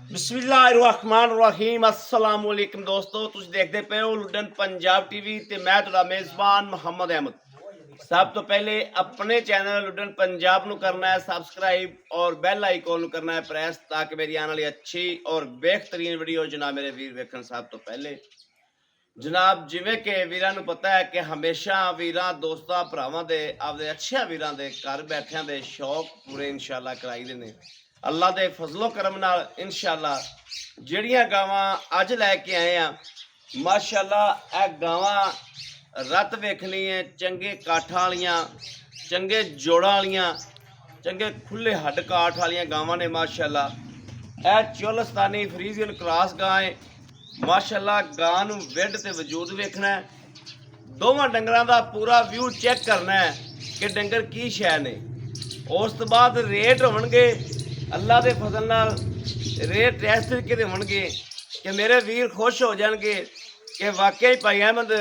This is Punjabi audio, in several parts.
बिस्मिल्लाहिर्रहमानिर्रहीम अस्सलाम वालेकुम दोस्तों, तुम देखते पे हो लुडन पंजाब टीवी ते मैं तुहाडा मेज़बान मुहम्मद अहमद। सब तो पहले अपने चैनल लुडन पंजाब नू करना है सबसक्राइब और बैल आइकॉन नू करना है प्रेस, ताकि मेरी आने वाली अच्छी और बेहतरीन वीडियो जनाब मेरे वीर वेखण। सब तो पहले जनाब जिवें कि वीरां नू पता है कि हमेशा वीरां दोस्तां भरावां दे आपदे अच्छे वीरां दे घर बैठियां दे शौक पूरे इंशाअल्लाह कराई दे ने अल्लाह के फजलो करम नाल। इंशाअल्लाह ਜਿਹੜੀਆਂ ਗਾਵਾਂ ਅੱਜ ਲੈ ਕੇ ਆਏ ਆ ਮਾਸ਼ਾਅੱਲਾ ਇਹ ਗਾਵਾਂ ਰੱਤ ਵੇਖਣੀ ਹੈ ਚੰਗੇ ਕਾਠਾਂ ਵਾਲੀਆਂ, ਚੰਗੇ ਜੋੜਾਂ ਵਾਲੀਆਂ, ਚੰਗੇ ਖੁੱਲੇ ਹੱਡ ਕਾਠ ਵਾਲੀਆਂ ਗਾਵਾਂ ਨੇ ਮਾਸ਼ਾਅੱਲਾ। ਇਹ ਚੋਲਸਤਾਨੀ ਫਰੀਜ਼ੀਅਨ ਕ੍ਰਾਸ ਗਾਂ ਹੈ ਮਾਸ਼ਾਅੱਲਾ। ਗਾਂ ਨੂੰ ਵਿੱਡ ਤੇ ਵਜੂਦ ਵੇਖਣਾ ਹੈ, ਦੋਵਾਂ ਡੰਗਰਾਂ ਦਾ ਪੂਰਾ ਵਿਊ ਚੈੱਕ ਕਰਨਾ ਹੈ ਕਿ ਡੰਗਰ ਕੀ ਸ਼ੈ ਨੇ। ਉਸ ਤੋਂ ਬਾਅਦ ਰੇਟ ਹੋਣਗੇ अल्लाह के फजल नाल, रेट इस तरीके होंगे कि मेरे वीर खुश हो जाएंगे कि वाकई भाई अहमद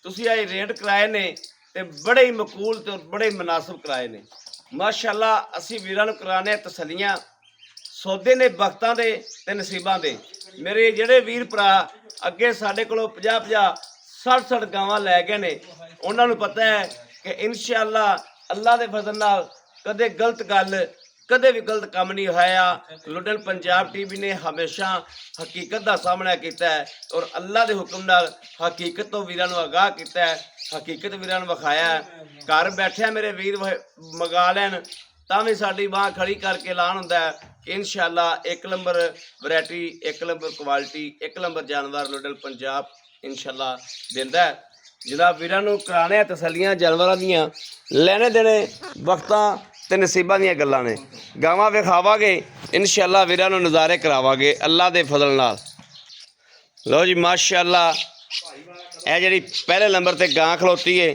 तुसी आए रेट कराए ने ते बड़े ही मकूल तो बड़े ही मुनासिब कराए ने माशाअल्लाह। असी वीरां नूं कराने तसलियां सौदे ने वक्तां दे ते नसीबां दे। मेरे जिहड़े वीर भरा अगे साडे कोलों 50-50 60-60 गावां लै गए ने, उन्हां नूं पता है कि इंशाअल्लाह अल्लाह के फजल नाल कदे गलत गल कदे भी गलत काम नहीं होया। लुडन पंजाब टीवी ने हमेशा हकीकत का सामना किया है और अल्लाह के हुक्म नाल हकीकत तो वीरां नूं आगाह किया है, हकीकत वीरां नूं विखाया है। घर बैठे मेरे वीर मंगा लैन तां भी साडी बांह खड़ी करके ऐलान हुंदा है कि इंशाअल्लाह एक नंबर वैरायटी, एक नंबर क्वालिटी, एक नंबर जानवर लुडन पंजाब इंशाअल्लाह दिंदा है। जनाब वीरां नूं कराने तसलियां जानवरां दीयां लैने देने वक्तां ते नसीबां दीयां गल्लां ने। गावां विखावांगे इंशाअल्लाह, वीरां नूं नज़ारे करावांगे अल्लाह दे फजल नाल। लो जी माशाअल्लाह, यह जिहड़ी पहले नंबर ते गां खलोती है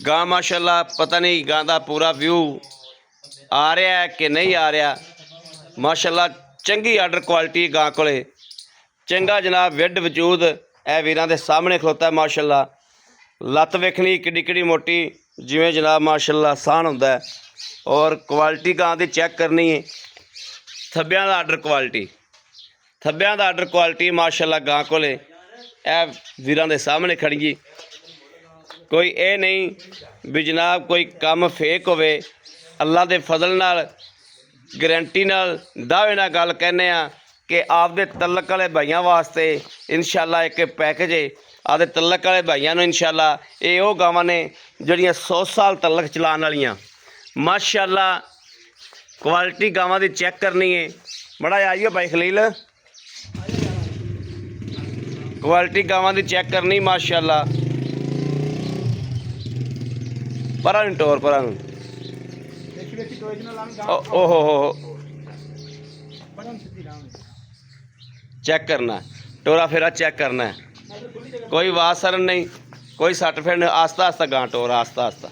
गां माशाअल्लाह, पता नहीं गां दा पूरा व्यू आ रहा है कि नहीं आ रहा माशाअल्लाह। चंगी आर्डर क्वालिटी गां कोले चंगा जनाब विड वजूद ए वीरां दे सामने खलोता है माशाअल्लाह। लत्त वेखनी किड्डी किड्डी मोटी जिवें जनाब माशाअल्लाह साण हुंदा है और क्वालिटी गां दी चैक करनी है। थब्बियां दा आर्डर क्वालिटी, थब्बियां दा आर्डर क्वालिटी माशाअल्लाह गां कोले ए वीरां दे सामने खड़ी जी। कोई ये नहीं भी जनाब कोई काम फेक होवे, अल्लाह दे फजल नाल गारंटी नाल दावे नाल गल कहने आ कि आपदे तलक वाले भाइयों वास्ते इंशाअल्लाह एक पैकेज है। आपदे तलक वाले भाइयों नूं इंशाअल्लाह ये वो गावां ने जिहड़ियां 100 साल तलक चलाने वालियां माशाअल्लाह। क्वालिटी गावां दी चैक करनी है, बड़ा आइए भाई खलील, क्वालिटी गावां दी चैक करनी माशाअल्लाह। परा नहीं टोर परा ओहो हो चेक करना टोरा फेरा चेक करना है, कोई वासर नहीं, कोई सट फेर नहीं, आस्ता आस्ता गां टोरा आस्ता आस्ता,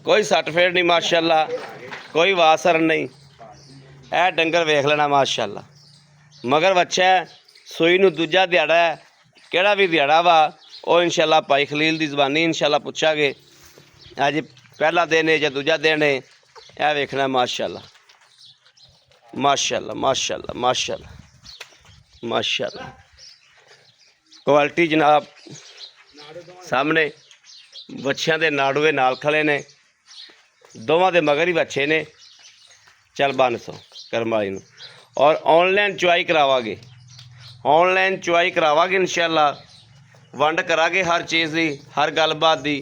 कोई सट फेर नहीं माशाअल्लाह, कोई वासर नहीं। ए डंगर वेख लेना माशाअल्लाह। मगर बच्चा सूई नूं दूजा दिहाड़ा है, केड़ा भी दिहाड़ा वा वो इंशाअल्लाह भाई खलील दी ज़बानी इंशाअल्लाह पुछांगे अज पहला दिन है या दूजा दिन है। यह वेखना माशाअल्लाह माशाअल्लाह माशाअल्लाह माशाअल्लाह माशाअल्लाह। क्वालिटी जनाब सामने बच्चियां दे नाड़ूए नाल खड़े ने, दोवां दे मगर ही बच्चे ने। चल बन सो करम वाली नूं और ऑनलाइन चुआई करावांगे, ऑनलाइन चुआई करावांगे इंशाअल्लाह। वंड करांगे हर चीज़ की, हर गलबात की।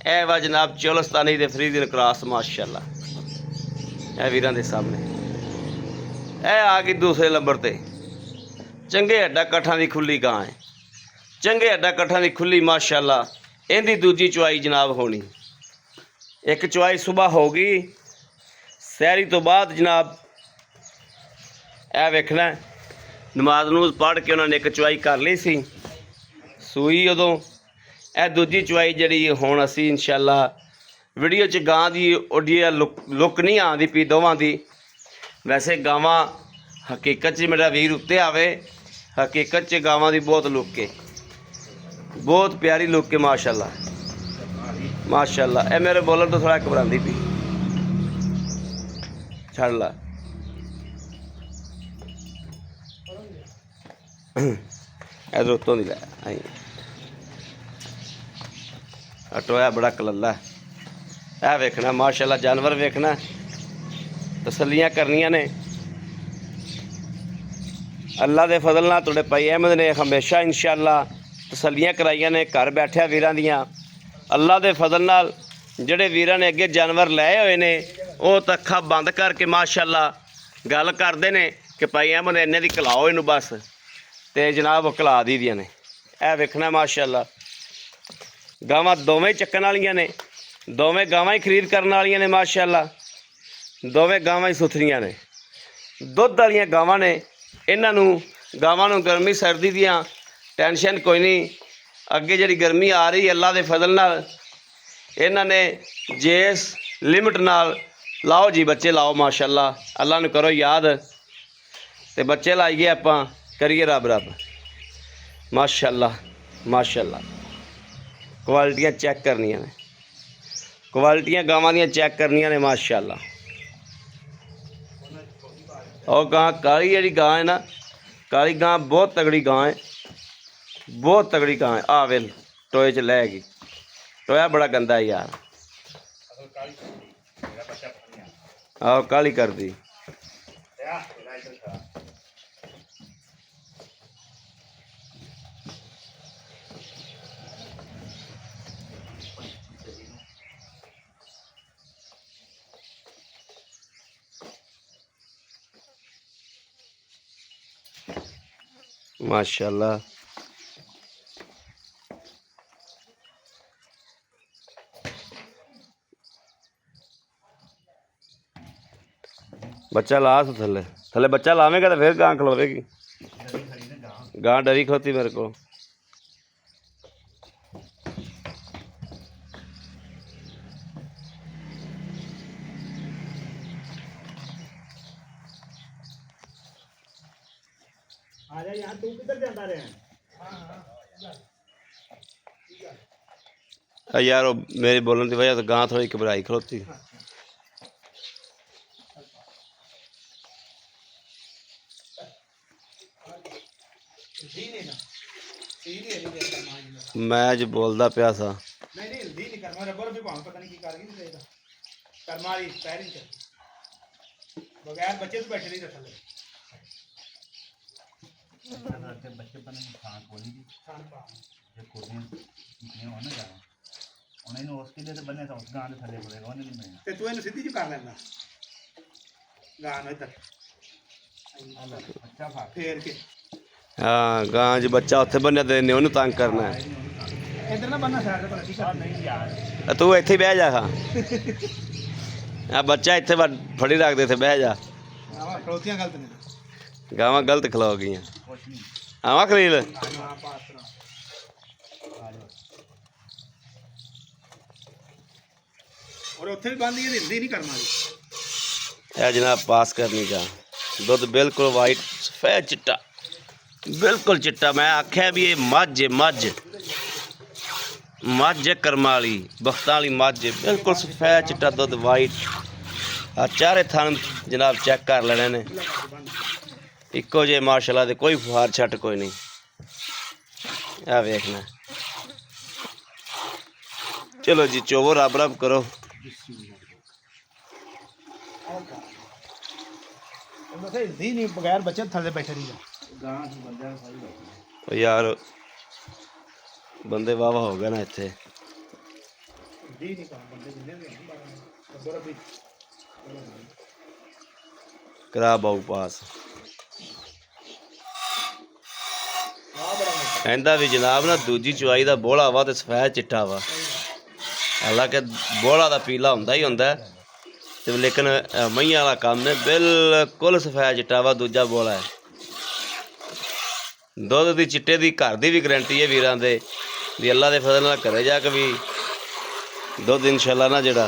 ए वा जनाब चोलस्तानी दे फरीज़ीअन क्रॉस माशाअल्लाह, ए वीरां दे सामने ए आ गई दूसरे नंबर ते। चंगे हड्डा कट्ठां दी खुली गां है, चंगे हड्डा कट्ठां दी खुली माशाअल्लाह। इहदी दूजी चुआई जनाब होनी, एक चुआई सुबह होगी सैरी तो बाद जनाब। ए वेखना नमाज नूज पढ़ के उन्होंने एक चुआई कर ली सी सूई उदों। ए दूजी चुआई जिहड़ी हुण असीं इंशाअल्लाह वीडियो च गां दी ओडिया लुक नहीं आंदी पई दोवां दी। वैसे गावां हकीकत च मेरा वीर उत्ते आवे, हकीकत च गावां दी बहुत लुक है, बहुत प्यारी लुक है माशाअल्लाह माशाअल्लाह। ए मेरे बोलन तो थोड़ा घबरांदी पई छड़ ला इधर उत्तों दी लै टोया बड़ा कलला है वेखना माशाल्लाह जानवर वेखना तसल्लियां करनियां ने अल्लाह के फजल नाल तुहाडे भाई अहमद ने हमेशा इंशाअल्लाह तसल्लियां कराइयां ने घर बैठिया वीरां दियां अल्लाह के फजल नाल ਜਿਹੜੇ ਵੀਰਾਂ ਨੇ ਅੱਗੇ ਜਾਨਵਰ ਲਏ ਹੋਏ ਨੇ ਉਹ ਤਾਂ ਅੱਖਾਂ ਬੰਦ ਕਰਕੇ ਮਾਸ਼ਾਅੱਲਾ ਗੱਲ ਕਰਦੇ ਨੇ ਕਿ ਭਾਈ ਅਹਿਮਦ ਇੰਨੇ ਦੀ ਖਿਲਾਓ ਇਹਨੂੰ ਬਸ ਤੇ ਜਨਾਬ ਉਹ ਖਿਲਾ ਦਈਦੀਆਂ ਨੇ ਇਹ ਵੇਖਣਾ ਮਾਸ਼ਾਅੱਲਾ ਗਾਵਾਂ ਦੋਵੇਂ ਚੱਕਣ ਵਾਲੀਆਂ ਨੇ ਦੋਵੇਂ ਗਾਵਾਂ ਹੀ ਖਰੀਦ ਕਰਨ ਵਾਲੀਆਂ ਨੇ ਮਾਸ਼ਾਅੱਲਾ ਦੋਵੇਂ ਗਾਵਾਂ ਹੀ ਸੁਥਰੀਆਂ ਨੇ ਦੁੱਧ ਵਾਲੀਆਂ ਗਾਵਾਂ ਨੇ ਇਹਨਾਂ ਨੂੰ ਗਾਵਾਂ ਨੂੰ ਗਰਮੀ ਸਰਦੀ ਦੀਆਂ ਟੈਨਸ਼ਨ ਕੋਈ ਨਹੀਂ ਅੱਗੇ ਜਿਹੜੀ ਗਰਮੀ ਆ ਰਹੀ ਅੱਲਾ ਦੇ ਫਜ਼ਲ ਨਾਲ ਇਹਨਾਂ ਨੇ ਜਿਸ ਲਿਮਟ ਨਾਲ ਲਾਓ ਜੀ ਬੱਚੇ ਲਾਓ ਮਾਸ਼ਾਅੱਲਾ ਅੱਲਾ ਨੂੰ ਕਰੋ ਯਾਦ ਤੇ ਬੱਚੇ ਲਾਈਏ ਆਪਾਂ ਕਰੀਏ ਰੱਬ ਰੱਬ ਮਾਸ਼ਾਅੱਲਾ ਮਾਸ਼ਾਅੱਲਾ ਕੁਆਲਿਟੀਆਂ ਚੈੱਕ ਕਰਨੀਆਂ ਨੇ ਕੁਆਲਿਟੀਆਂ ਗਾਵਾਂ ਦੀਆਂ ਚੈੱਕ ਕਰਨੀਆਂ ਨੇ ਮਾਸ਼ਾਅੱਲਾ ਉਹ ਗਾਂ ਕਾਲੀ ਜਿਹੜੀ ਗਾਂ ਹੈ ਨਾ ਕਾਲੀ ਗਾਂ ਬਹੁਤ ਤਗੜੀ ਗਾਂ ਹੈ बहुत तगड़ी कहाँ है आ वेल टोए च लै गई टोया बड़ा गंदा है यार आओ काली कर दी माशाल्लाह बच्चा ला तो थले थले बच्चा लावेगा तो फिर गां खलोवेगी गां डरी खोती मेरे को यार मेरी बोलने की वजह तो गां थोड़ी घबराई खलोती मैं जो बोलता पिया सा बगैर बच्चे तो बैठे नहीं थे थले बच्चे बने खान कोली दी खान पा जे कोलियां निकलियां होने जाना उन्हें नु उसके लिए तो बने था उस गांव के थले बोले होने नहीं मिलना ते तू इन्हें सीधी जो कर लेना गांव इधर बच्चा भाग फेर के हाँ गां च बच्चा उत्थे बन्ने ते ने ओनू तंग करना है इधर ना बनना साइड पर ठीक है नहीं यार तू इत्थे बह जा खा आ बच्चा इत्थे फड़ी रख दे इत्थे बह जा हां खड़ोतियां गलत नहीं गावां गलत खलो गई कुछ नहीं आवा खलील हां पास और उत्थे भी बंद ये हिंदी नहीं करना ए जनाब पास करनी जा दुध बिल्कुल वाइट सफेद चिट्टा बिल्कुल चिट्टा मैं आख्या भी ये मझ कर्मा वाली बख्तां वाली मझ बिल्कुल सफेद चिट्टा दुध वाइट आ चारे थान जनाब चेक कर लेने ने इको जे माशाल्लाह दे कोई फुहार छट कोई नहीं आ वेखना चलो जी चोवो रब रब करो हिंदी नहीं बगैर बच्चे थले बैठे नहीं गांव से बंदा सही बैठा ओ यार बंदे वाह हो गए ना इत्थे हिंदी नहीं काम बंदे जिन्ने भी हैं बंदों भी करा बाऊ पास कहता भी जनाब ना दूजी चुआई का बोला वा तो सफेद चिट्टा वा हालांकि बोला तो पीला होंदा ही होंदा ते लेकिन मईयां वाला काम है बिल्कुल सफेद चिट्टा वा दूजा बोला है दुध की चिट्टे की घर की भी गारंटी है वीरां दे भी अल्लाह के फजल नाल घरे जाके भी दुध इंशाल्लाह ना जड़ा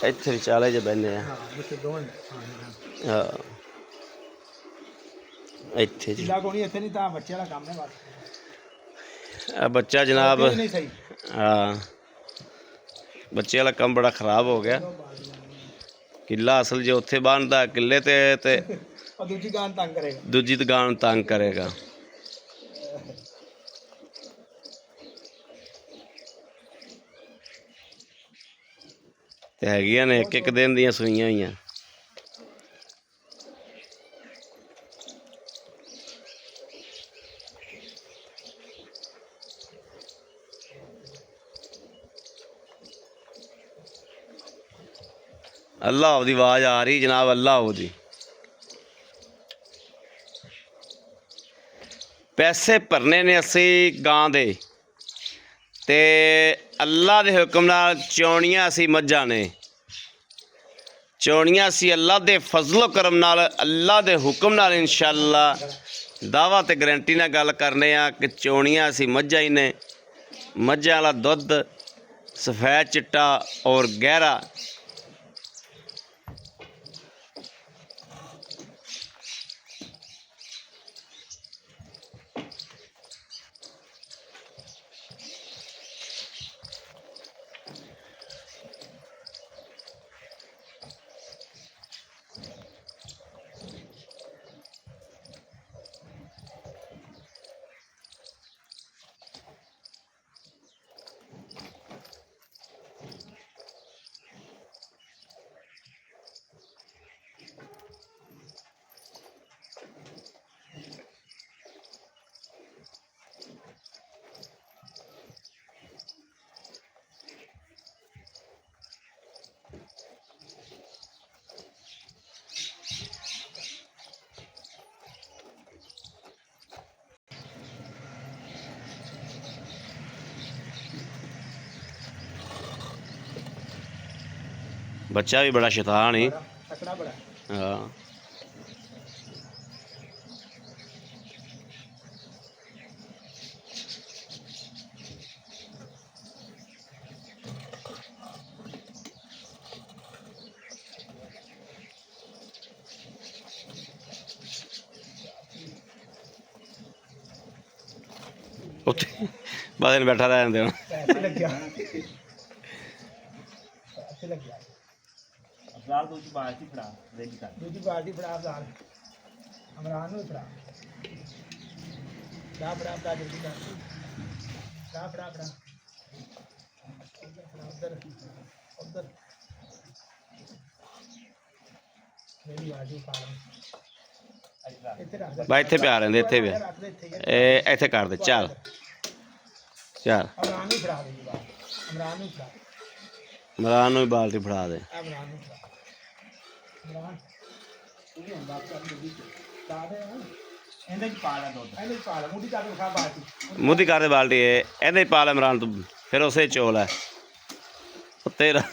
इत्थे विचाले च बहने हाँ इत्थे जी बच्चे वाला काम है बस बच्चा जनाब नहीं सही हाँ बच्चे वाला काम बड़ा खराब हो गया किला असल जो उत्थे बांधदा किले ते और दूसरी गान तंग करेगा। ਦੂਜੀ ਤਾਂ ਗਾਂ ਨੂੰ ਤੰਗ ਕਰੇਗਾ। ਤੇ ਹੈਗੀਆਂ ਨੇ ਇੱਕ ਇੱਕ ਦਿਨ ਦੀਆਂ ਸੂਈਆਂ ਹੋਈਆਂ। ਅੱਲਾਹ ਦੀ ਆਵਾਜ਼ ਆ ਰਹੀ ਜਨਾਬ, ਅੱਲਾਹ ਦੀ। ਪੈਸੇ ਭਰਨੇ ਨੇ ਅਸੀਂ ਗਾਂ ਦੇ, ਤੇ ਅੱਲਾਹ ਦੇ ਹੁਕਮ ਨਾਲ ਚੋਣੀਆਂ ਅਸੀਂ ਮੱਝਾਂ ਨੇ। ਚੋਣੀਆਂ ਅਸੀਂ ਅੱਲਾਹ ਦੇ ਫਜ਼ਲੋ ਕਰਮ ਨਾਲ, ਅੱਲਾਹ ਦੇ ਹੁਕਮ ਨਾਲ ਇਨਸ਼ਾਅੱਲਾ ਦਾਅਵਾ ਤੇ ਗਰੰਟੀ ਨਾਲ ਗੱਲ ਕਰਨੇ ਆ ਕਿ ਚੋਣੀਆਂ ਅਸੀਂ ਮੱਝਾਂ ਹੀ ਨੇ। ਮੱਝਾਂ ਵਾਲਾ ਦੁੱਧ ਸਫੈਦ ਚਿੱਟਾ ਔਰ ਗਹਿਰਾ। ਬੱਚਾ ਵੀ ਬੜਾ ਸ਼ੈਤਾਨ ਹੀ। तकड़ा बड़ा। ਹਾਂ ਉੱਥੇ ਬਾਅਦ ਵਿੱਚ ਬੈਠਾ ਰਹਿ ਜਾਂਦੇ ਹੁਣ। पैसे लग गया। पैसे लग गया। ਅਫਜ਼ਾਲ ਤੋਂ ਬਾਅਦ ਹੀ ਫੜਾ ਰੈਡੀ ਕਰ। दूसरी पार्टी फड़ा अफजाल। इमरान ਨੂੰ फड़ा। फड़ा जल्दी कर। फड़ा। उधर उधर। मेरी बाजू पाल। ਇੱਥੇ ਰੱਖ ਦੇ। ਬਾ ਇੱਥੇ ਪਿਆ ਰਹਿੰਦੇ, ਇੱਥੇ ਪਿਆ। ਇਹ ਇੱਥੇ ਕਰ ਦੇ। ਚੱਲ ਚੱਲ ਇਮਰਾਨ ਨੂੰ ਫੜਾ ਦੇ ਜੀ ਬਾਹਰ। ਇਮਰਾਨ ਨੂੰ ਫੜਾ। ਇਮਰਾਨ ਨੂੰ ਵੀ ਬਾਲਟੀ ਫੜਾ ਦੇ। ਇਮਰਾਨ ਨੂੰ ਫੜਾ। ਇਮਰਾਨ ਤੂੰ ਵੀ ਹੁਣ ਬਾਤ ਕਰ ਜਲਦੀ ਫੜਾ ਦੇ। ਇਹਦੇ ਚ ਪਾ ਲੈ ਦੁੱਧ। ਇਹਨੇ ਪਾ ਲਾ ਮੁੰਡੀ ਕਰ ਖਾ ਬਾਲਟੀ। ਮੂੰਹ ਕਰ ਦੇ ਬਾਲਟੀ। ਇਹਦੇ ਹੀ ਪਾ ਲੈ ਇਮਰਾਨ ਤੂੰ, ਫਿਰ ਉਸੇ ਚੋਲ ਹੈ ਉਹ ਤੇਰਾ।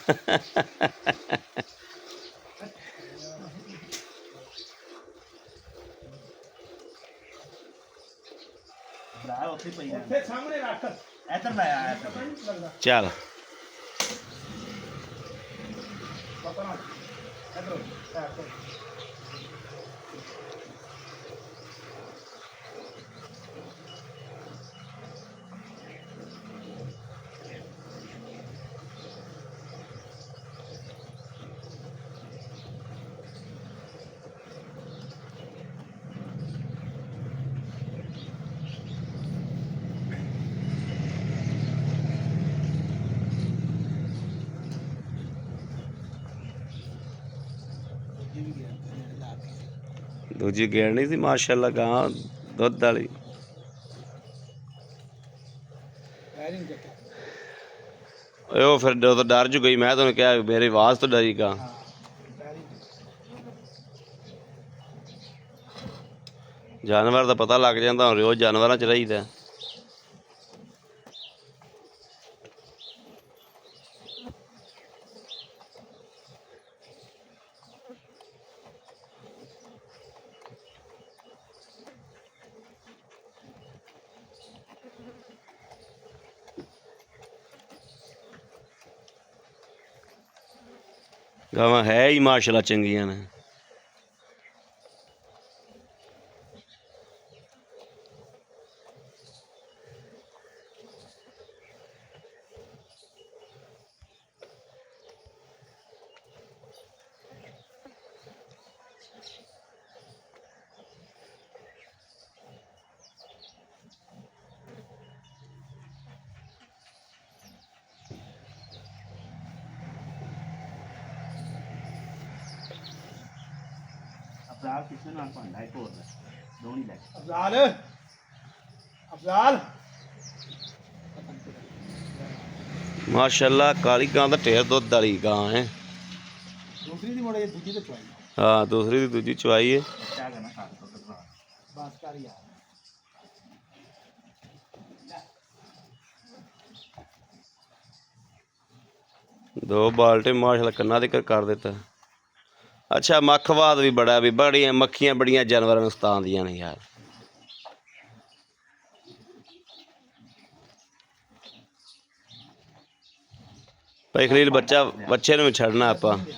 ਭਰਾ ਉੱਥੇ ਪਈ ਰਹਿ। ਉੱਥੇ ਸਾਹਮਣੇ ਰੱਖ। ਇੱਧਰ ਲੈ ਆ ਇੱਧਰ। ਪਤਾ ਨਹੀਂ ਲੱਗਦਾ। ਚੱਲ ਪਤਾ ਨਾ ਇਧਰ ਸਾਈਡ ਤੋਂ। ਦੂਜੀ ਗੇੜ ਨਹੀਂ ਸੀ ਮਾਸ਼ਾਅੱਲਾ ਗਾਂ ਦੁੱਧ ਵਾਲੀ। ਵੈਰਿੰਗ ਚੱਕਿਆ। ਉਹ ਫਿਰ ਜਦੋਂ ਡਰ ਜੂ ਗਈ, ਮੈਂ ਤੁਹਾਨੂੰ ਕਿਹਾ ਮੇਰੀ ਆਵਾਜ਼ ਤੋਂ ਡਰੀ ਗਾਂ। ਹਾਂ ਵੈਰਿੰਗ। ਜਾਨਵਰ ਦਾ ਪਤਾ ਲੱਗ ਜਾਂਦਾ, ਹੁਣ ਰੋਜ਼ ਜਾਨਵਰਾਂ 'ਚ ਰਹੀਦਾ। ਗਾਵਾਂ ਹੈ ਹੀ ਮਾਸ਼ਾਅੱਲਾ ਚੰਗੀਆਂ ਨੇ। ਅਫਜ਼ਾਲ ਕਿਸੇ ਨਾਲ ਭਾਂਡਾ ਇੱਕ ਹੋਰ ਦੋਣੀ ਲੈ अफजाल अफजाल ਮਾਸ਼ਾਅੱਲਾ ਕਾਲੀ ਗਾਂ ਦਾ ਢੇਰ ਦੁੱਧ ਵਾਲੀ ਗਾਂ ਹੈ। दूसरी दी मोड़े दूजी तो चुआई ਹਾਂ ਦੂਸਰੀ ਦੀ ਦੂਜੀ ਚਵਾਈ ਹੈ। ਬੱਚਾ ਕਰਨਾ ਘੱਟ ਤੋਂ ਘੱਟ बस कर यार ਦੋ ਬਾਲਟੇ ਮਾਸ਼ਾਅੱਲਾ ਕੰਨਾਂ ਦੇ ਕਰ ਦਿੱਤਾ। ਅੱਛਾ ਮੱਖਵਾਦ ਵੀ ਬੜਾ ਵੀ ਬੜੀਆਂ ਮੱਖੀਆਂ ਬੜੀਆਂ ਜਾਨਵਰਾਂ ਨੂੰ ਸਤਾਉਂਦੀਆਂ ਨੇ ਯਾਰ। ਭਾਈ ਖਲੀਲ ਬੱਚੇ ਨੂੰ ਵੀ ਛੱਡਣਾ ਆਪਾਂ। ਬੱਚੇ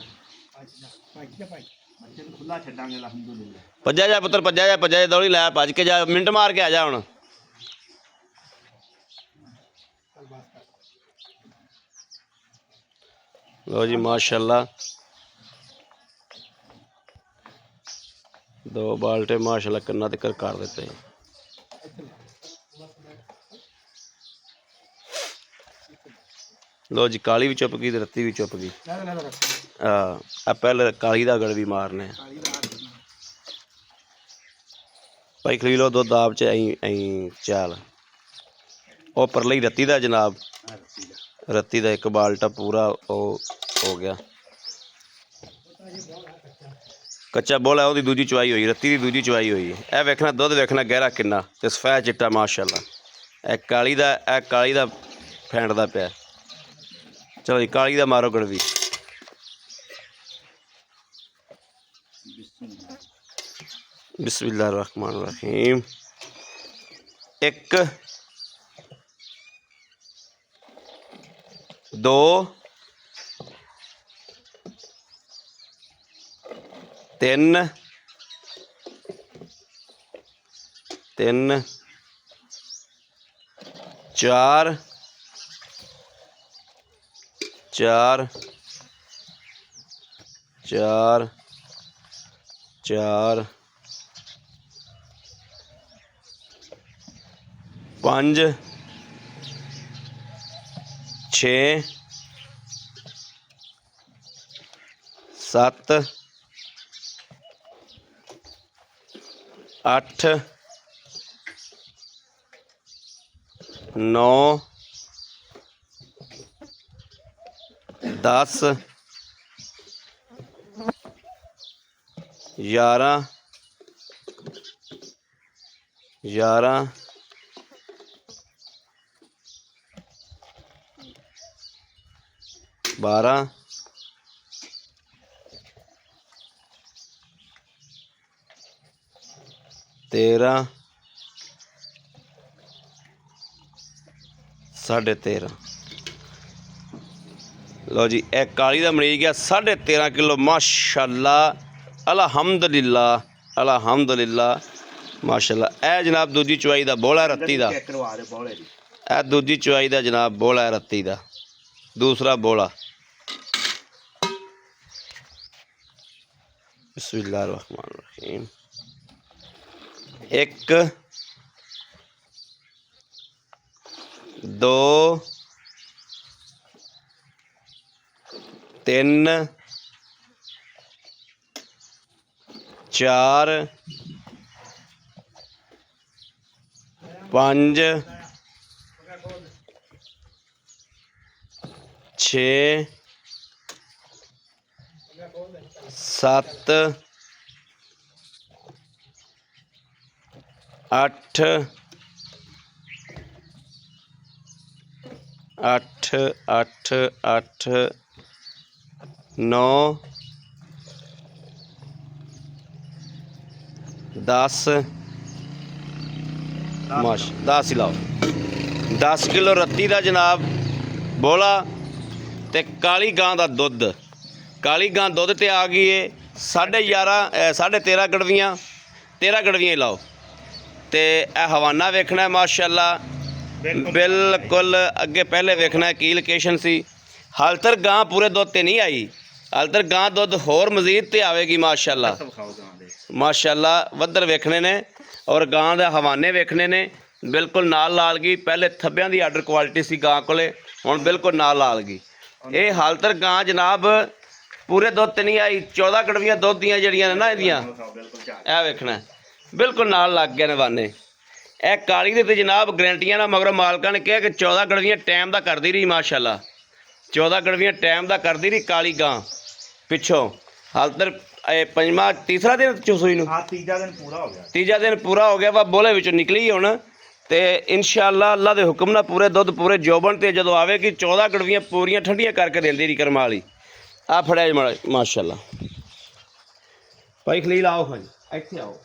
ਨੂੰ ਖੁੱਲਾ ਛੱਡਾਂਗੇ ਅਲਹਮਦੁਲਿਲਾ। ਭੱਜਾ ਜਾ ਪੁੱਤਰ ਭੱਜਾ ਜਾ ਦੌੜੀ ਲੈ ਭੱਜ ਕੇ ਜਾ ਮਿੰਟ ਮਾਰ ਕੇ ਆ ਜਾ ਹੁਣ। ਲੋ ਜੀ ਮਾਸ਼ਾਅੱਲਾ ਦੋ ਬਾਲਟੇ ਮਾਸ਼ਾਅੱਲਾ ਕੰਨਾਂ ਤੇ ਕਰ ਦਿੱਤੇ। ਲੋ ਜੀ ਕਾਲੀ ਵੀ ਚੁੱਪ ਗਈ ਤੇ ਰੱਤੀ ਵੀ ਚੁੱਪ ਗਈ। ਆ ਪਹਿਲੇ ਕਾਲੀ ਦਾ ਗੜ ਵੀ ਮਾਰਨੇ ਭਾਈ ਖਲੀਲੋ ਦੁੱਧ ਆਪ ਚ ਐਂ ਚਾਲ ਉਹ ਪਰਲੀ ਰੱਤੀ ਦਾ ਜਨਾਬ। ਰੱਤੀ ਦਾ ਇੱਕ ਬਾਲਟਾ ਪੂਰਾ ਉਹ ਹੋ ਗਿਆ ਕੱਚਾ ਬੋਲਾ। ਉਹਦੀ ਦੂਜੀ ਚਵਾਈ ਹੋਈ ਰੱਤੀ ਦੀ ਦੂਜੀ ਚਵਾਈ ਹੋਈ। ਇਹ ਵੇਖਣਾ ਦੁੱਧ ਵੇਖਣਾ ਗਹਿਰਾ ਕਿੰਨਾ ਤੇ ਸਫੈਦ ਚਿੱਟਾ ਮਾਸ਼ਾਅੱਲਾ। ਇਹ ਕਾਲੀ ਦਾ ਫੈਂਟਦਾ ਪਿਆ। ਚਲੋ ਜੀ ਕਾਲੀ ਦਾ ਮਾਰੋ ਗੜਵੀ। ਬਿਸਮਿल्लाह रहमान रहीम। एक दो तीन चार चार चार चार पाँच छे सत्त अठ नौ 10 11 12 13 13.5 लो जी ए काली का मरीज गया 13.5 किलो माशाअल्लाह अल्हम्दुलिल्लाह अल्हम्दुलिल्लाह माशाअल्लाह। ए जनाब दूजी चुवाई का बोला रत्ती का। ए दूजी चुवाई का जनाब बोला है रत्ती का। दूसरा बोला बिस्मिल्लाहिर्रहमानिर्रहीम। एक दो तीन चार पाँच छे सत्त अठ अठ अठ अठ नौ 10 माश 10 ही लाओ। 10 किलो रत्ती का जनाब बोला ते काली गां का दुध। काली गां दुध ते आ गई है 11.5 13.5 गड़वियाँ 13 गड़वियाँ लाओ। तो यह हवाना वेखना है माशाअल्लाह बिल्कुल अगे पहले वेखना है की लोकेशन सी। हाल तक गां पूरे दुध ते नहीं आई। हाल तक गां दुध होर मजीद ते आवेगी माशाअल्लाह माशाअल्लाह। वधर वेखने ने और गां दे हवाने वेखने ने बिल्कुल नाल लाल गई। पहले थब्बियां दी आर्डर क्वालिटी सी गां कोले हुण बिल्कुल नाल लाल गई। ये हाल तक गां जनाब ਪੂਰੇ ਦੁੱਧ ਤੇ ਨਹੀਂ ਆਈ 14 ਕੜਵੀਆਂ ਦੁੱਧ ਦੀਆਂ ਜਿਹੜੀਆਂ ਨੇ ਨਾ ਇਹਦੀਆਂ ਬਿਲਕੁਲ ਚਾਰ ਇਹ ਵੇਖਣਾ ਬਿਲਕੁਲ ਨਾਲ ਲੱਗ ਗਏ ਨੇ ਵਾਨੇ। ਇਹ ਕਾਲੀ ਦੇ ਤੇ ਜਨਾਬ ਗਰੰਟੀਆਂ ਨਾਲ ਮਗਰ ਮਾਲਕਾਂ ਨੇ ਕਿਹਾ ਕਿ 14 ਕੜਵੀਆਂ ਟਾਈਮ ਦਾ ਕਰਦੀ ਰਹੀ ਮਾਸ਼ਾਅੱਲਾ 14 ਕੜਵੀਆਂ ਟਾਈਮ ਦਾ ਕਰਦੀ ਰਹੀ ਕਾਲੀ ਗਾਂ ਪਿੱਛੋਂ ਹਾਲ ਤੱਕ ਇਹ ਪੰਜਵਾਂ ਤੀਸਰਾ ਦਿਨ ਚੂਸੂਈ ਨੂੰ ਹਾਂ ਤੀਜਾ ਦਿਨ ਪੂਰਾ ਹੋ ਗਿਆ ਤੀਜਾ ਦਿਨ ਪੂਰਾ ਹੋ ਗਿਆ ਵਾ ਬੋਲੇ ਵਿੱਚੋਂ ਨਿਕਲੀ ਹੁਣ ਤੇ ਇਨਸ਼ਾਅੱਲਾ ਅੱਲਾ ਦੇ ਹੁਕਮ ਨਾਲ ਪੂਰੇ ਦੁੱਧ ਪੂਰੇ ਜੋਬਨ ਤੇ ਜਦੋਂ ਆਵੇਗੀ 14 ਕੜਵੀਆਂ ਪੂਰੀਆਂ ਠੰਡੀਆਂ ਕਰਕੇ ਦਿੰਦੀ ਰਹੀ ਕਰਮ ਵਾਲੀ ਆ ਫੜਿਆ ਜੀ ਮਾਸ਼ਾਅੱਲਾ। ਭਾਈ ਖਲੀਲ ਆਓ ਭਾਈ ਇੱਥੇ ਆਓ।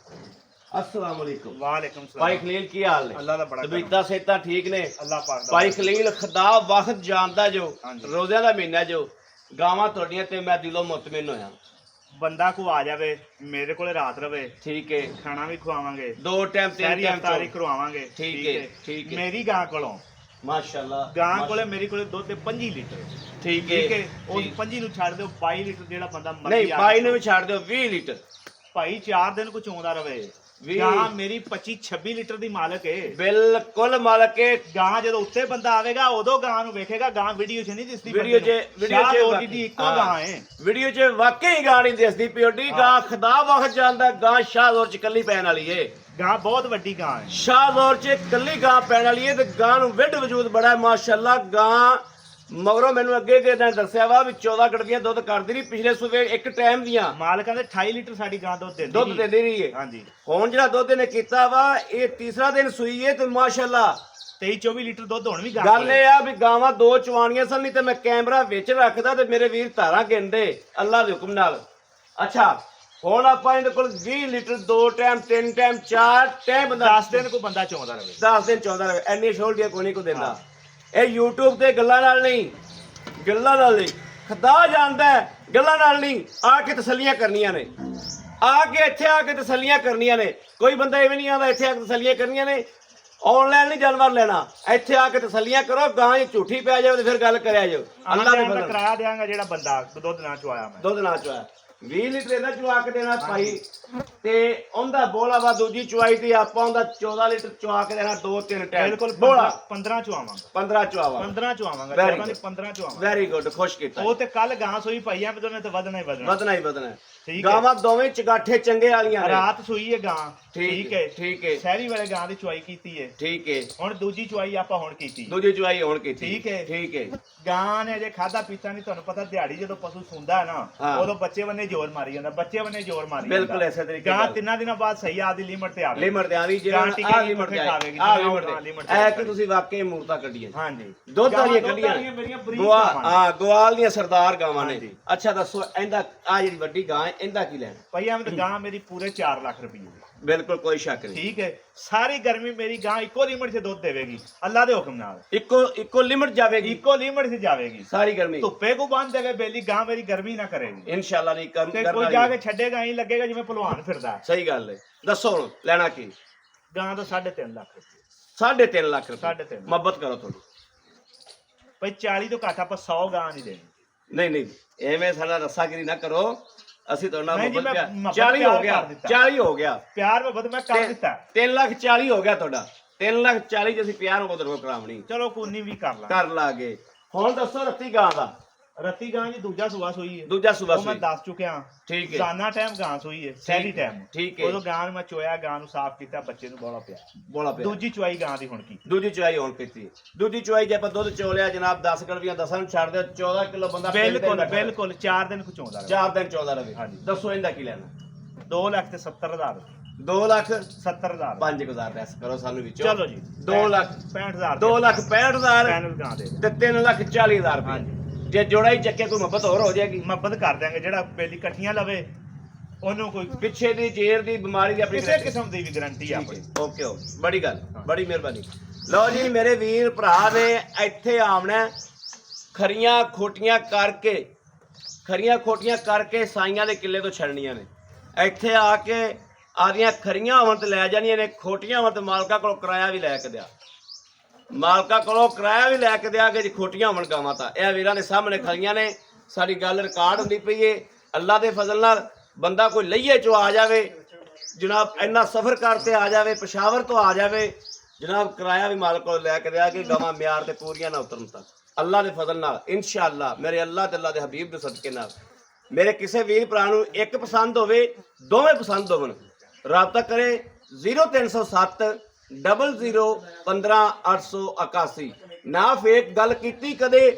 अस्सलाम वालेकुम। वालेकुम सलाम। भाई खलील की हाल है? अल्लाह दा बड़ा तबीयतां सेहतां ठीक ने? अल्लाह पाक दा भाई खलील खुदा वक्त जानदा जो ਹਾਂਜੀ। रोज़िਆਂ ਦਾ ਮਹੀਨਾ ਜੋ ਗਾਵਾਂ ਤੁਹਾਡੀਆਂ ਤੇ ਮੈਂ ਦਿਲੋਂ ਮੁਤਮਿਨ ਹੋਇਆ। ਬੰਦਾ ਕੋ ਆ ਜਾਵੇ ਮੇਰੇ ਕੋਲੇ ਰਾਤ ਰਵੇ ਠੀਕ ਹੈ ਖਾਣਾ ਵੀ ਖਵਾਵਾਂਗੇ ਦੋ ਟਾਈਮ ਤਿੰਨ ਸਾਰੀ ਟਾਈਮ ਅਫਤਾਰੀ ਕਰਵਾਵਾਂਗੇ ਠੀਕ ਹੈ ਠੀਕ ਹੈ ਮੇਰੀ ਗਾਂ ਕੋਲੋਂ ਮਾਸ਼ਾਅੱਲਾ ਗਾਂ ਕੋਲੇ ਮੇਰੀ ਕੋਲੇ ਦੁੱਧ ਤੇ 25 ਲੀਟਰ ਠੀਕ ਠੀਕ ਹੈ ਹੈ ਉਸ 25 ਨੂੰ ਛੱਡ ਦਿਓ 22 ਲੀਟਰ ਜਿਹੜਾ ਬੰਦਾ ਨਹੀਂ ਮਰਜ਼ੀ ਆ 22 ਨੂੰ ਵੀ ਛੱਡ ਦਿਓ 20 ਲੀਟਰ ਭਾਈ 4 ਦਿਨ ਕੋ ਚੋਂਦਾ ਰਵੇ ਵੀਹ। ਗਾਂ ਮੇਰੀ 25 26 ਲੀਟਰ ਦੀ ਮਾਲਕ ਹੈ ਬਿਲਕੁਲ ਮਾਲਕ ਹੈ। ਗਾਂ ਜਦੋਂ ਉੱਤੇ ਬੰਦਾ ਆਵੇਗਾ ਉਦੋਂ ਗਾਂ ਨੂੰ ਵੇਖੇਗਾ ਗਾਂ ਵੀਡੀਓ 'ਚ ਨਹੀਂ ਦਿਸਦੀ ਵੀਡੀਓ 'ਚ ਦੀ ਇੱਕੋ ਗਾਂ ਹੈ ਵੀਡੀਓ 'ਚ ਵਾਕਈ ਗਾਂ ਨਹੀਂ ਦਿਸਦੀ ਪਿਓਡੀ ਗਾਂ ਖੁਦਾ ਵਖਤ ਜਾਂਦਾ ਗਾਂ ਸ਼ਾਹਜ਼ੋਰ 'ਚ ਕੱਲੀ ਪੈਣ ਵਾਲੀ ਏ ਗਾਂ ਬਹੁਤ ਵੱਡੀ ਗਾਂ ਹੈ ਸ਼ਾਹਜ਼ੋਰ 'ਚ ਕੱਲੀ ਗਾਂ ਪੈਣ ਵਾਲੀ ਏ ਤੇ ਗਾਂ ਨੂੰ ਵਿੱਢ ਵਜੂਦ ਬੜਾ ਹੈ ਮਾਸ਼ਾਅੱਲਾ। ਗਾਂ ਮਗਰੋਂ ਮੈਨੂੰ ਅੱਗੇ ਕਿਹਨਾਂ ਦੱਸਿਆ ਵਾ ਵੀ 14 ਕੜਵੀਆਂ ਦੁੱਧ ਕਰਦੀ ਰਹੀ ਪਿਛਲੇ ਸੂਬੇ ਇੱਕ ਟਾਈਮ ਦੀਆਂ ਮਾਲਕਾਂ ਦੇ 28 ਲੀਟਰ ਸਾਡੀ ਗਾਂ ਦੁੱਧ ਦਿੰਦੀ ਰਹੀ ਏ। ਹਾਂਜੀ ਹੁਣ ਜਿਹੜਾ ਦੁੱਧ ਇਹਨੇ ਕੀਤਾ ਵਾ ਇਹ ਤੀਸਰਾ ਦਿਨ ਸੂਈ ਏ ਤੇ ਮਾਸ਼ਾਅੱਲਾ 23-24 ਲੀਟਰ ਦੁੱਧ ਹੁਣ ਵੀ ਗਾਂ ਗੱਲ ਇਹ ਆ ਵੀ ਗਾਵਾਂ ਦੋ ਚਵਾਣੀਆਂ ਸਨ ਨਹੀਂ ਤੇ ਮੈਂ ਕੈਮਰਾ ਵਿੱਚ ਰੱਖਦਾ ਤੇ ਮੇਰੇ ਵੀਰ ਧਾਰਾਂ ਗਿਣਦੇ ਅੱਲਾ ਦੇ ਹੁਕਮ ਨਾਲ। ਅੱਛਾ ਹੁਣ ਆਪਾਂ ਇਹਦੇ ਕੋਲ 20 ਲੀਟਰ ਦੋ ਟਾਈਮ ਤਿੰਨ ਟਾਈਮ ਚਾਰ ਟਾਈਮ ਬੰਦਾ 10 ਦਿਨ ਕੋ ਬੰਦਾ ਚੋਂਦਾ ਰਵੇ 10 ਦਿਨ 14 ਰਵੇ ਐਨੀ ਸ਼ੋਲਡੀਆਂ ਕੋਈ ਨਹੀਂ ਕੋ ਦਿੰਦਾ। ਇਹ YouTube ਤੇ ਗੱਲਾਂ ਨਾਲ ਨਹੀਂ ਖੁਦਾ ਜਾਣਦਾ ਹੈ ਗੱਲਾਂ ਨਾਲ ਨਹੀਂ ਆ ਕੇ ਤਸੱਲੀਆਂ ਕਰਨੀਆਂ ਨੇ ਆ ਕੇ ਇੱਥੇ ਆ ਕੇ ਤਸੱਲੀਆਂ ਕਰਨੀਆਂ ਨੇ। ਕੋਈ ਬੰਦਾ ਐਵੇਂ ਨਹੀਂ ਆਉਂਦਾ ਇੱਥੇ ਆ ਕੇ ਤਸੱਲੀਆਂ ਕਰਨੀਆਂ ਨੇ ਆਨਲਾਈਨ ਨਹੀਂ ਜਾਨਵਰ ਲੈਣਾ ਇੱਥੇ ਆ ਕੇ ਤਸੱਲੀਆਂ ਕਰੋ ਗਾਂ ਜੇ ਝੂਠੀ ਪੈ ਜਾਵੇ ਤੇ ਫਿਰ ਗੱਲ ਕਰਿਆ ਜਾਓ ਅੱਲਾ ਦੇ ਫਜ਼ਲ ਕਰਾਇਆ ਦਿਆਂਗਾ ਜਿਹੜਾ ਬੰਦਾ ਦੁੱਧ ਨਾ ਚਵਾਇਆ ਮੈਂ ਦੁੱਧ ਨਾ ਚਵਾਇਆ 20 ਲੀਟਰ ਇਹਦਾ ਚਵਾ ਕੇ ਦੇਣਾ ਭਾਈ ਤੇ ਉਹਦਾ ਬੋਲਾ ਵਾ ਦੂਜੀ ਚਵਾਈ ਤੇ ਆਪਾਂ ਉਹਦਾ 14 ਲੀਟਰ ਚਵਾ ਕੇ ਦੇਣਾ ਦੋ ਤਿੰਨ ਟਾਈਮ ਬਿਲਕੁਲ ਬੋਲਾ 15 ਚਵਾਵਾਂਗਾ 15 ਚਵਾਵਾ 15 ਚਵਾਵਾਂਗਾ Very ਜਵਾਨੀ good. 15 ਚਵਾਵਾਂਗਾ ਵੈਰੀ ਗੁੱਡ ਖੁਸ਼ ਕੀਤਾ ਉਹ ਤੇ ਕੱਲ ਗਾਂ ਸੋਈ ਪਈ ਆ ਤੇ ਉਹਨੇ ਤੇ ਵਧਣਾ ਹੀ ਵਧਣਾ ਵਧਣਾ ਹੀ ਵਧਣਾ ਠੀਕ ਹੈ। ਗਾਵਾਂ ਦੋਵੇਂ ਚਗਾਠੇ ਚੰਗੇ ਵਾਲੀਆਂ ਨੇ ਰਾਤ ਸੂਈ ਹੈ ਗਾਂ ਠੀਕ ਠੀਕ ਹੈ ਹੈ ਸ਼ਹਿਰੀ ਵਾਲੇ ਗਾਂ ਦੀ ਚਵਾਈ ਕੀਤੀ ਹੈ ਠੀਕ ਹੈ ਹੁਣ ਦੂਜੀ ਚਵਾਈ ਆਪਾਂ ਹੁਣ ਕੀਤੀ ਦੂਜੀ ਚਵਾਈ ਹੋਣ ਕੀਤੀ ਠੀਕ ਹੈ। ਠੀਕ ਹੈ ਗਾਂ ਨੇ ਜੇ ਖਾਦਾ ਪੀਤਾ ਨਹੀਂ ਤੁਹਾਨੂੰ ਪਤਾ ਦਿਹਾੜੀ ਜਦੋਂ ਪਸ਼ੂ ਸੁੰਦਾ ਹੈ ਹਾਂ। ਨਾ ਉਦੋਂ ਬੱਚੇ ਬੰਨੇ ਜ਼ੋਰ ਮਾਰੀ ਜਾਂਦਾ ਬੱਚੇ ਬੰਨੇ ਜ਼ੋਰ ਮਾਰੀ ਬਿਲਕੁਲ ਜਾਂਦਾ। ਇਸੇ ਤਰੀਕੇ ਗਾਂ ਨਾਲ। 3 ਦਿਨਾਂ ਬਾਅਦ ਸਹੀ ਆਦੀ ਲਿਮਟ ਤੇ ਆਵੇ ਲਿਮਟ ਤੇ ਆਵੀ ਗਾਂ ਜਿਹੜਾ ਟਿੱਕੇ ਆ ਦੀ ਲਿਮਟ ਤੇ ਖਾਵੇਗੀ, ਆ ਜਿਵੇਂ ਲਿਮਟ ਉਹ ਤੇ ਲਿਮਟ ਇਹ ਤੇ ਕਿ ਤੁਸੀਂ ਵਾਕਈ ਮੂਰਤਾ ਕੱਢੀਆਂ ਹਾਂਜੀ ਦੁੱਧ ਵਾਲੀਆਂ ਗਾਵਾਂ ਕੱਢੀਆਂ ਮੇਰੀਆਂ ਬਰੀਕ ਗੋਆ ਗਾਵਾਂ ਹਾਂ ਗੋਆਲ ਦੀਆਂ ਸਰਦਾਰ ਗਾਵਾਂ ਨੇ ਹਾਂਜੀ। ਅੱਛਾ ਦੱਸੋ ਇਹਦਾ ਆ ਜਿਹੜੀ ਵੱਡੀ ਗਾਂ ਹੈ ਇਹਦਾ ਕੀ ਲੈਣਾ ਭਾਈ ਐਵੇਂ ਤਾਂ ਗਾਂ ਮੇਰੀ ਪੂਰੇ 4 ਲੱਖ ਰੁਪਏ ਦੀ ਬਿਲਕੁਲ ਕੋਈ ਸ਼ੱਕ ਨਹੀਂ ਠੀਕ ਹੈ ਸਾਰੀ ਗਰਮੀ ਮੇਰੀ ਗਾਂ ਇੱਕੋ ਲਿਮਟ 'ਚ ਦੁੱਧ ਦੇਵੇਗੀ ਅੱਲਾ ਦੇ ਹੁਕਮ ਨਾਲ ਇੱਕੋ ਲਿਮਟ ਜਾਵੇਗੀ ਇੱਕੋ ਲਿਮਟ 'ਚ ਜਾਵੇਗੀ ਸਾਰੀ ਗਰਮੀ ਧੁੱਪੇ ਕੋ ਬੰਦ ਦੇਵੇ ਬੇਲੀ ਗਾਂ ਮੇਰੀ ਗਰਮੀ ਨਾ ਕਰੇਗੀ ਇਨਸ਼ਾਅੱਲਾ ਨਹੀਂ ਕੰਮ ਤੇ ਕਰਨਾ ਕੋਈ ਜਾ ਕੇ ਛੱਡੇਗਾ ਹੀ ਲੱਗੇਗਾ ਜਿਵੇਂ ਭਲਵਾਨ ਫਿਰਦਾ ਸਹੀ ਗੱਲ ਹੈ ਦੱਸੋ ਹੁਣ ਲੈਣਾ ਕੀ ਗਾਂ ਦਾ 3.5 ਲੱਖ ਰੁਪਏ 3.5 ਲੱਖ ਰੁਪਏ 3.5 ਮੁਹੱਬਤ ਕਰੋ ਥੋੜੀ ਭਾਈ 40 ਤੋਂ ਘੱਟ ਆਪਾਂ 100 ਗਾਂ ਨਹੀਂ ਦੇਣੀ ਨਹੀਂ ਐਵੇਂ ਸਾਡਾ ਰੱਸਾਗਿਰੀ ਨਾ ਕਰੋ ਅਸੀਂ ਤੁਹਾਡਾ ਨਹੀਂ ਜੀ, ਮੁਹੱਬਤ ਮੈਂ ਪਿਆਰ ਮੁਹੱਬਤ 40 ਹੋ ਪਿਆਰ ਗਿਆ ਕਰ ਦਿੱਤਾ। 40 ਹੋ ਗਿਆ ਪਿਆਰ ਮੈਂ ਬਦ ਮੈਂ ਕਰ ਦਿੱਤਾ 3 ਲੱਖ 40 ਹੋ ਗਿਆ ਤੁਹਾਡਾ 3 ਲੱਖ 40 ਜੇ ਅਸੀਂ ਪਿਆਰ ਉਧਰ ਕੋ ਕਰਾਵਣੀ ਚਲੋ ਕੋਨੀ ਵੀ ਕਰ ਲਾ ਕਰ ਲਾਗੇ ਹੁਣ ਦੱਸੋ ਰੱਤੀ ਗਾਂ ਦਾ ਰੱਤੀ ਗਾਂ ਜੀ ਦੂਜਾ ਸੂਆ ਸੋਈ ਹੈ ਦੂਜਾ ਸੂਬਾ ਉਹ ਮੈਂ ਸੂਈ ਦੱਸ ਚੁੱਕਿਆ ਠੀਕ ਹੈ ਜ਼ਾਨਾ ਟਾਈਮ ਗਾਂ ਸੋਈ ਹੈ ਸਹਿਰੀ ਟਾਈਮ ਠੀਕ ਹੈ ਉਦੋਂ ਗਾਂ ਨੂੰ ਮੈਂ ਚੋਇਆ ਗਾਂ ਨੂੰ ਸਾਫ਼ ਕੀਤਾ ਬੱਚੇ ਨੂੰ ਬੋਲਾ ਪਿਆ ਬੋਲਾ ਪਿਆ ਦੂਜੀ ਚੁਆਈ ਗਾਂ ਦੀ ਹੁਣ ਕੀ ਦੂਜੀ ਚੁਆਈ ਹੁਣ ਕੀਤੀ ਦੂਜੀ ਚੁਆਈ ਜੇ ਆਪਾਂ ਦੁੱਧ ਚੋਲਿਆ ਜਨਾਬ 10 ਗੜਵੀਆਂ 10 ਨੂੰ ਛੱਡ ਦਿਓ 14 ਕਿਲੋ ਬੰਦਾ ਬਿਲਕੁਲ ਬਿਲਕੁਲ 4 ਦਿਨ ਕੁਚੋਂਦਾ 4 ਦਿਨ 14 ਰਵੇ ਹਾਂਜੀ। ਦੱਸੋ ਇਹਦਾ ਕੀ ਲੈਣਾ 2 ਲੱਖ ਤੇ 70,000 2 ਲੱਖ 70,000 5000 ਰੈਸ ਕਰੋ ਸਾਨੂੰ ਵਿੱਚੋਂ ਚਲੋ ਜੀ 2 ਲੱਖ 65,000 2 ਲੱਖ 65000 ਪੈਨਲ ਗਾਂ ਦੇ ਤੇ 3 ਲੱਖ 40000 ਰੁਪਏ ਹਾਂਜੀ। ਜੇ ਜੋੜਾ ਹੀ ਚੱਕੇ ਕੋਈ ਮੁਹੱਬਤ ਹੋਰ ਹੋ ਜਾਏਗੀ ਮੱਬਤ ਕਰ ਦਿਆਂਗੇ ਜਿਹੜਾ ਬੇਲੀ ਇਕੱਠੀਆਂ ਲਵੇ ਉਹਨੂੰ ਕੋਈ ਪਿੱਛੇ ਦੀ ਜੇਰ ਦੀ ਬਿਮਾਰੀ ਦੀ ਆਪਣੀ ਕਿਸੇ ਕਿਸਮ ਦੀ ਵੀ ਗਾਰੰਟੀ ਆ ਆਪਣੀ ਓਕੇ ਬੜੀ ਗੱਲ ਬੜੀ ਮਿਹਰਬਾਨੀ ਲਓ ਜੀ ਮੇਰੇ ਵੀਰ ਭਰਾ ਨੇ ਇੱਥੇ ਆਉਣਾ ਖਰੀਆਂ ਖੋਟੀਆਂ ਕਰਕੇ ਸਾਈਆਂ ਦੇ ਕਿੱਲੇ ਤੋਂ ਛੱਡਣੀਆਂ ਨੇ ਇੱਥੇ ਆ ਕੇ ਆਦੀਆਂ ਖਰੀਆਂ ਹੋਣ ਤੇ ਲੈ ਜਾਣੀਆਂ ਨੇ ਖੋਟੀਆਂ ਹੋਣ ਤੇ ਮਾਲਕਾ ਕੋਲੋਂ ਕਿਰਾਇਆ ਵੀ ਲੈ ਕੇ ਦਿਆ ਕਿ ਜੀ ਖੋਟੀਆਂ ਹੋਣ ਗਾਵਾਂ ਤਾਂ ਇਹ ਵੀਰਾਂ ਦੇ ਸਾਹਮਣੇ ਖਰੀਆਂ ਨੇ ਸਾਡੀ ਗੱਲ ਰਿਕਾਰਡ ਹੁੰਦੀ ਪਈ ਏ ਅੱਲਾ ਦੇ ਫਜ਼ਲ ਨਾਲ ਬੰਦਾ ਕੋਈ ਲਈਏ ਚੋਂ ਆ ਜਾਵੇ ਜਨਾਬ ਇੰਨਾ ਸਫ਼ਰ ਕਰਤੇ ਆ ਜਾਵੇ ਪਸ਼ਾਵਰ ਤੋਂ ਆ ਜਾਵੇ ਜਨਾਬ ਕਿਰਾਇਆ ਵੀ ਮਾਲਕ ਕੋਲ ਲੈ ਕੇ ਦਿਆ ਕਿ ਗਾਵਾਂ ਮਿਆਰ ਤੇ ਪੂਰੀਆਂ ਨਾ ਉਤਰਨ ਤੱਕ ਅੱਲਾ ਦੇ ਫਜ਼ਲ ਨਾਲ ਇਨਸ਼ਾਅੱਲਾ ਮੇਰੇ ਅੱਲਾ ਤੇ ਅੱਲਾ ਦੇ ਹਬੀਬ ਦੇ ਸਦਕੇ ਨਾਲ ਮੇਰੇ ਕਿਸੇ ਵੀਰ ਭਰਾ ਨੂੰ ਇੱਕ ਪਸੰਦ ਹੋਵੇ, ਦੋਵੇਂ ਪਸੰਦ ਹੋਵਣ, ਰਾਬਤਾ ਕਰੇ 0307 00 15 881। ਨਾ ਫੇਕ ਗੱਲ ਕੀਤੀ ਕਦੇ,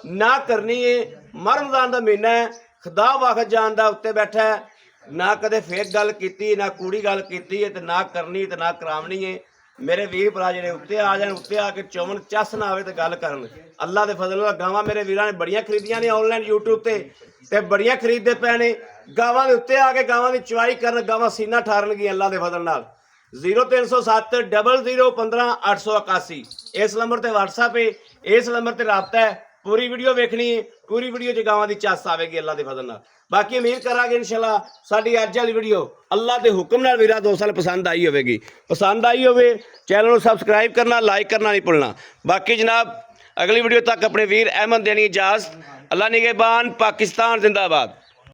ਨਾ ਕਰਨੀ ਏ। ਰਮਜ਼ਾਨ ਦਾ ਮਹੀਨਾ ਹੈ, ਖੁਦਾ ਵਕਤ ਜਾਣ ਦਾ ਉੱਤੇ ਬੈਠਾ ਹੈ, ਨਾ ਕਦੇ ਫੇਕ ਗੱਲ ਕੀਤੀ, ਨਾ ਕੂੜੀ ਗੱਲ ਕੀਤੀ ਹੈ, ਤੇ ਨਾ ਕਰਨੀ ਤੇ ਨਾ ਕਰਾਵਣੀ ਏ। ਮੇਰੇ ਵੀਰ ਭਰਾ ਜਿਹੜੇ ਉੱਤੇ ਆ ਜਾਣ, ਉੱਤੇ ਆ ਕੇ ਚੁੰਮਣ, ਚੱਸ ਨਾ ਆਵੇ ਤੇ ਗੱਲ ਕਰਨ। ਅੱਲਾ ਦੇ ਫਜ਼ਲ ਨਾਲ ਗਾਵਾਂ ਮੇਰੇ ਵੀਰਾਂ ਨੇ ਬੜੀਆਂ ਖਰੀਦੀਆਂ ਨੇ ਆਨਲਾਈਨ YouTube ਤੇ ਬੜੀਆਂ ਖਰੀਦਦੇ ਪਏ ਨੇ। ਗਾਵਾਂ ਦੇ ਉੱਤੇ ਆ ਕੇ ਗਾਵਾਂ ਦੀ ਚੁਆਈ ਕਰਨ, ਗਾਵਾਂ ਸੀਨਾ ਠਾਰਨਗੀਆਂ ਅੱਲਾ ਦੇ ਫਜ਼ਲ ਨਾਲ। 0307 00 15 881 ਇਸ ਨੰਬਰ ਤੇ WhatsApp ਹੈ, ਇਸ ਨੰਬਰ ਤੇ ਰਾਬਤਾ ਹੈ। ਪੂਰੀ ਵੀਡੀਓ ਵੇਖਣੀ ਹੈ, ਪੂਰੀ ਵੀਡੀਓ 'ਚ ਗਾਵਾਂ ਦੀ ਚੱਸ ਆਵੇਗੀ ਅੱਲਾ ਦੇ ਫਜ਼ਲ ਨਾਲ। ਬਾਕੀ ਉਮੀਦ ਕਰਾਂਗੇ ਇਨਸ਼ਾਅੱਲਾ ਸਾਡੀ ਅੱਜ ਵਾਲੀ ਵੀਡੀਓ ਅੱਲਾ ਦੇ ਹੁਕਮ ਨਾਲ ਵੀਰਾਂ ਦੋਸਤਾਂ ਨੂੰ ਪਸੰਦ ਆਈ ਹੋਵੇਗੀ। ਪਸੰਦ ਆਈ ਹੋਵੇ ਚੈਨਲ ਨੂੰ ਸਬਸਕ੍ਰਾਈਬ ਕਰਨਾ, ਲਾਈਕ ਕਰਨਾ ਨਹੀਂ ਭੁੱਲਣਾ। ਬਾਕੀ ਜਨਾਬ ਅਗਲੀ ਵੀਡੀਓ ਤੱਕ ਆਪਣੇ ਵੀਰ ਅਹਿਮਦ ਦੇਣੀ ਇਜਾਜ਼ਤ। ਅੱਲਾ ਨਿਗਹਿਬਾਨ, ਪਾਕਿस्तान जिंदाबाद।